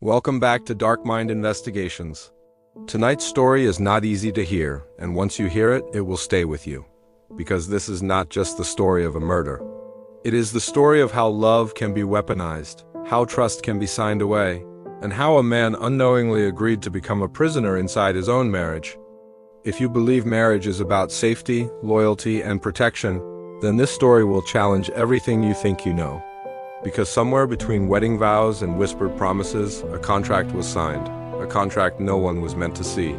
Welcome back to DarkMind Investigations. Tonight's story is not easy to hear, and once you hear it, it will stay with you. Because this is not just the story of a murder. It is the story of how love can be weaponized, how trust can be signed away, and how a man unknowingly agreed to become a prisoner inside his own marriage. If you believe marriage is about safety, loyalty, and protection, then this story will challenge everything you think you know. Because somewhere between wedding vows and whispered promises, a contract was signed, a contract no one was meant to see.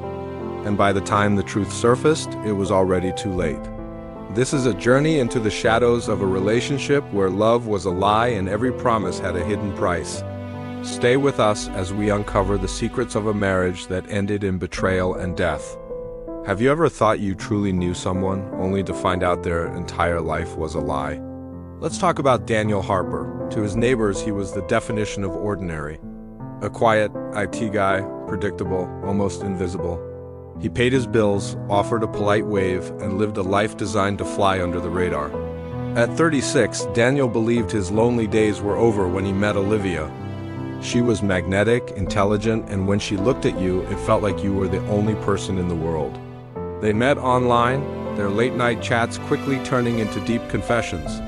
And by the time the truth surfaced, it was already too late. This is a journey into the shadows of a relationship where love was a lie and every promise had a hidden price. Stay with us as we uncover the secrets of a marriage that ended in betrayal and death. Have you ever thought you truly knew someone, only to find out their entire life was a lie? Let's talk about Daniel Harper. To his neighbors, he was the definition of ordinary. A quiet IT guy, predictable, almost invisible. He paid his bills, offered a polite wave, and lived a life designed to fly under the radar. At 36, Daniel believed his lonely days were over when he met Olivia. She was magnetic, intelligent, and when she looked at you, it felt like you were the only person in the world. They met online, their late-night chats quickly turning into deep confessions.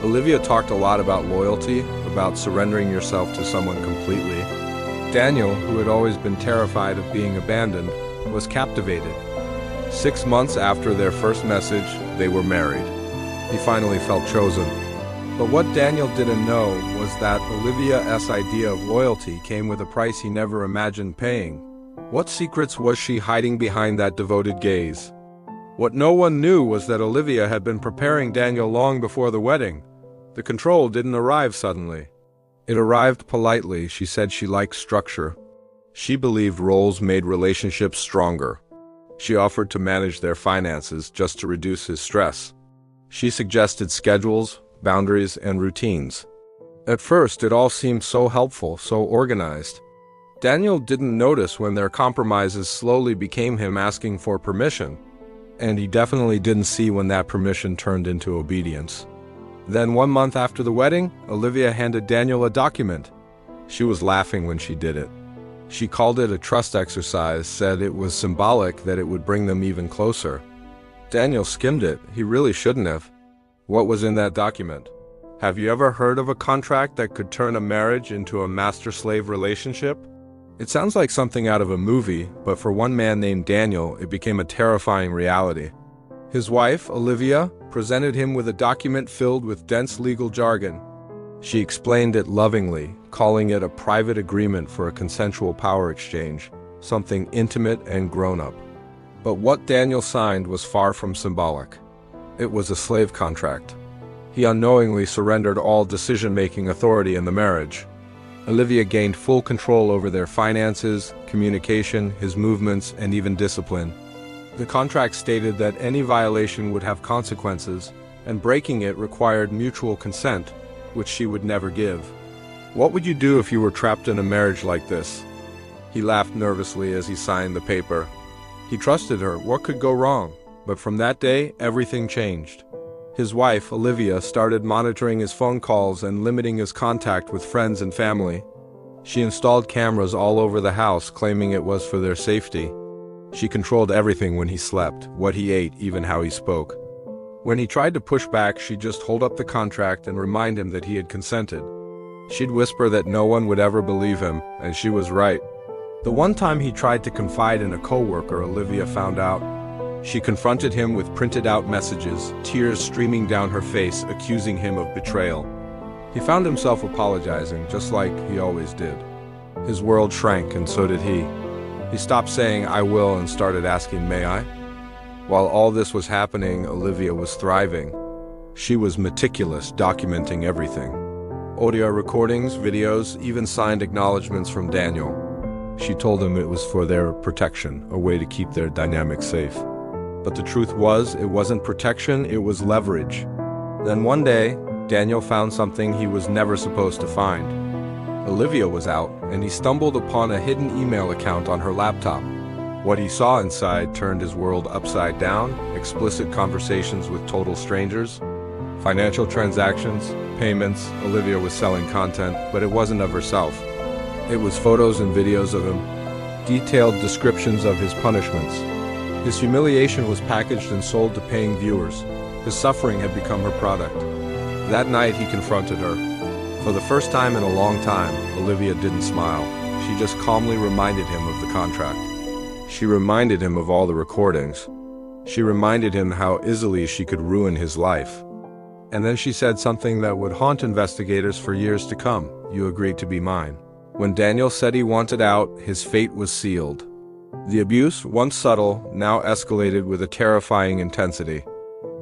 Olivia talked a lot about loyalty, about surrendering yourself to someone completely. Daniel, who had always been terrified of being abandoned, was captivated. 6 months after their first message, they were married. He finally felt chosen. But what Daniel didn't know was that Olivia's idea of loyalty came with a price he never imagined paying. What secrets was she hiding behind that devoted gaze? What no one knew was that Olivia had been preparing Daniel long before the wedding. The control didn't arrive suddenly. It arrived politely. She said she liked structure. She believed roles made relationships stronger. She offered to manage their finances just to reduce his stress. She suggested schedules, boundaries, and routines. At first, it all seemed so helpful, so organized. Daniel didn't notice when their compromises slowly became him asking for permission. And he definitely didn't see when that permission turned into obedience. Then 1 month after the wedding, Olivia handed Daniel a document. She was laughing when she did it. She called it a trust exercise, said it was symbolic that it would bring them even closer. Daniel skimmed it. He really shouldn't have. What was in that document? Have you ever heard of a contract that could turn a marriage into a master-slave relationship? It sounds like something out of a movie, but for one man named Daniel, it became a terrifying reality. His wife, Olivia, presented him with a document filled with dense legal jargon. She explained it lovingly, calling it a private agreement for a consensual power exchange, something intimate and grown-up. But what Daniel signed was far from symbolic. It was a slave contract. He unknowingly surrendered all decision-making authority in the marriage. Olivia gained full control over their finances, communication, his movements, and even discipline. The contract stated that any violation would have consequences, and breaking it required mutual consent, which she would never give. What would you do if you were trapped in a marriage like this? He laughed nervously as he signed the paper. He trusted her. What could go wrong? But from that day, everything changed. His wife, Olivia, started monitoring his phone calls and limiting his contact with friends and family. She installed cameras all over the house, claiming it was for their safety. She controlled everything: when he slept, what he ate, even how he spoke. When he tried to push back, she'd just hold up the contract and remind him that he had consented. She'd whisper that no one would ever believe him, and she was right. The one time he tried to confide in a coworker, Olivia found out. She confronted him with printed-out messages, tears streaming down her face, accusing him of betrayal. He found himself apologizing, just like he always did. His world shrank, and so did he. He stopped saying, "I will," and started asking, "May I?" While all this was happening, Olivia was thriving. She was meticulous, documenting everything. Audio recordings, videos, even signed acknowledgments from Daniel. She told him it was for their protection, a way to keep their dynamic safe. But the truth was, it wasn't protection, it was leverage. Then one day, Daniel found something he was never supposed to find. Olivia was out, and he stumbled upon a hidden email account on her laptop. What he saw inside turned his world upside down: explicit conversations with total strangers, financial transactions, payments. Olivia was selling content, but it wasn't of herself. It was photos and videos of him, detailed descriptions of his punishments. His humiliation was packaged and sold to paying viewers. His suffering had become her product. That night he confronted her. For the first time in a long time, Olivia didn't smile. She just calmly reminded him of the contract. She reminded him of all the recordings. She reminded him how easily she could ruin his life. And then she said something that would haunt investigators for years to come. You agreed to be mine. When Daniel said he wanted out, his fate was sealed. The abuse, once subtle, now escalated with a terrifying intensity.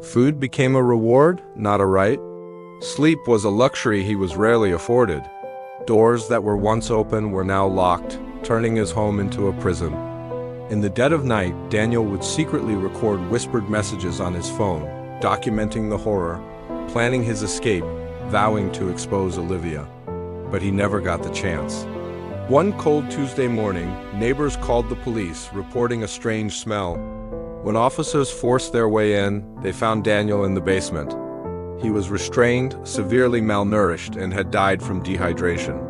Food became a reward, not a right. Sleep was a luxury he was rarely afforded. Doors that were once open were now locked, turning his home into a prison. In the dead of night, Daniel would secretly record whispered messages on his phone, documenting the horror, planning his escape, vowing to expose Olivia. But he never got the chance. One cold Tuesday morning, neighbors called the police, reporting a strange smell. When officers forced their way in, they found Daniel in the basement. He was restrained, severely malnourished, and had died from dehydration.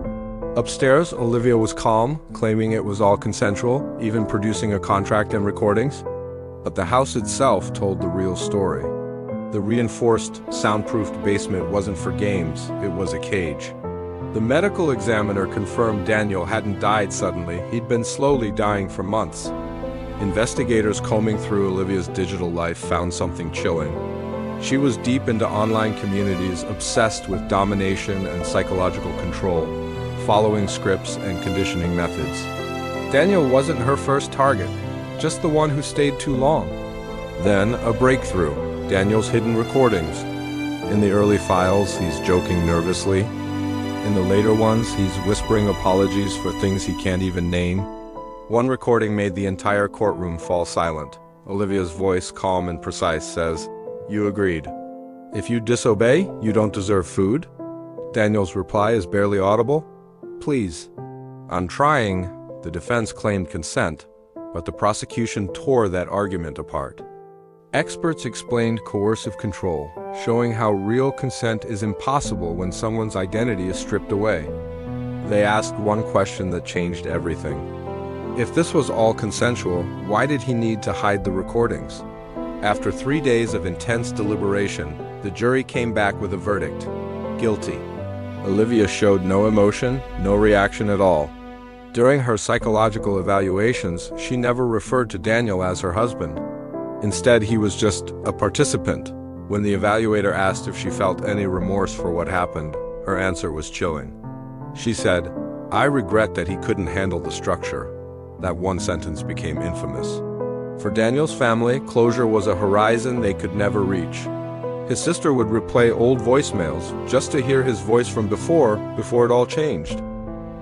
Upstairs, Olivia was calm, claiming it was all consensual, even producing a contract and recordings. But the house itself told the real story. The reinforced, soundproofed basement wasn't for games, it was a cage. The medical examiner confirmed Daniel hadn't died suddenly, he'd been slowly dying for months. Investigators combing through Olivia's digital life found something chilling. She was deep into online communities, obsessed with domination and psychological control, following scripts and conditioning methods. Daniel wasn't her first target, just the one who stayed too long. Then, a breakthrough, Daniel's hidden recordings. In the early files, he's joking nervously. In the later ones, he's whispering apologies for things he can't even name. One recording made the entire courtroom fall silent. Olivia's voice, calm and precise, says, "You agreed. If you disobey, you don't deserve food." Daniel's reply is barely audible. "Please." On trying, the defense claimed consent, but the prosecution tore that argument apart. Experts explained coercive control, showing how real consent is impossible when someone's identity is stripped away. They asked one question that changed everything. If this was all consensual, why did he need to hide the recordings? After 3 days of intense deliberation, the jury came back with a verdict: guilty. Olivia showed no emotion, no reaction at all. During her psychological evaluations, she never referred to Daniel as her husband. Instead, he was just a participant. When the evaluator asked if she felt any remorse for what happened, her answer was chilling. She said, "I regret that he couldn't handle the structure." That one sentence became infamous. For Daniel's family, closure was a horizon they could never reach. His sister would replay old voicemails just to hear his voice from before it all changed.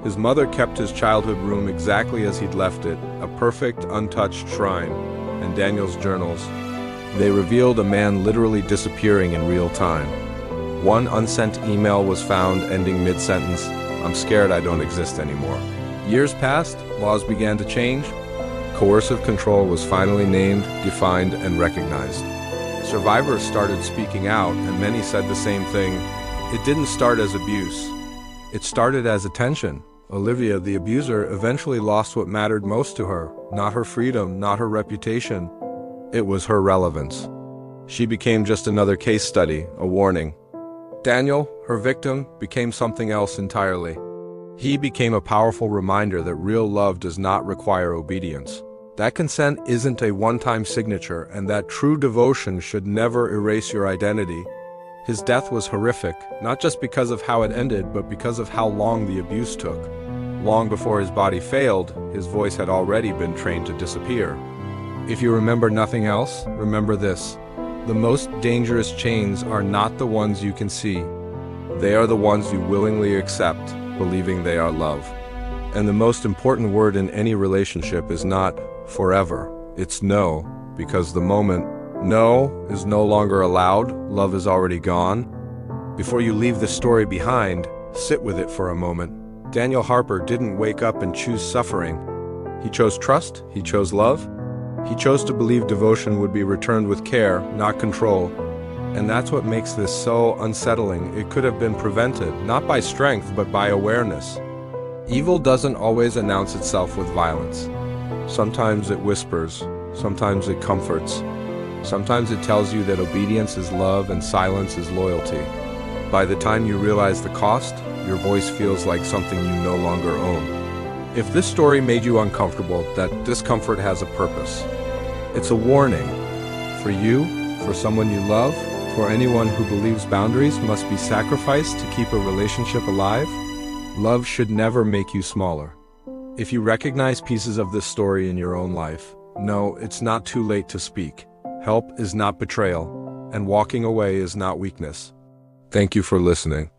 His mother kept his childhood room exactly as he'd left it, a perfect, untouched shrine. And Daniel's journals, they revealed a man literally disappearing in real time. One unsent email was found ending mid-sentence, "I'm scared I don't exist anymore." Years passed, laws began to change. Coercive control was finally named, defined, and recognized. Survivors started speaking out, and many said the same thing. It didn't start as abuse. It started as attention. Olivia, the abuser, eventually lost what mattered most to her. Not her freedom, not her reputation. It was her relevance. She became just another case study, a warning. Daniel, her victim, became something else entirely. He became a powerful reminder that real love does not require obedience. That consent isn't a one-time signature, and that true devotion should never erase your identity. His death was horrific, not just because of how it ended, but because of how long the abuse took. Long before his body failed, his voice had already been trained to disappear. If you remember nothing else, remember this: the most dangerous chains are not the ones you can see. They are the ones you willingly accept, believing they are love. And the most important word in any relationship is not forever, it's no, because the moment no is no longer allowed, love is already gone. Before you leave this story behind, sit with it for a moment. Daniel Harper didn't wake up and choose suffering. He chose trust, he chose love. He chose to believe devotion would be returned with care, not control. And that's what makes this so unsettling. It could have been prevented, not by strength, but by awareness. Evil doesn't always announce itself with violence. Sometimes it whispers, sometimes it comforts, sometimes it tells you that obedience is love and silence is loyalty. By the time you realize the cost, your voice feels like something you no longer own. If this story made you uncomfortable, that discomfort has a purpose. It's a warning. For you, for someone you love, for anyone who believes boundaries must be sacrificed to keep a relationship alive, love should never make you smaller. If you recognize pieces of this story in your own life, know it's not too late to speak. Help is not betrayal, and walking away is not weakness. Thank you for listening.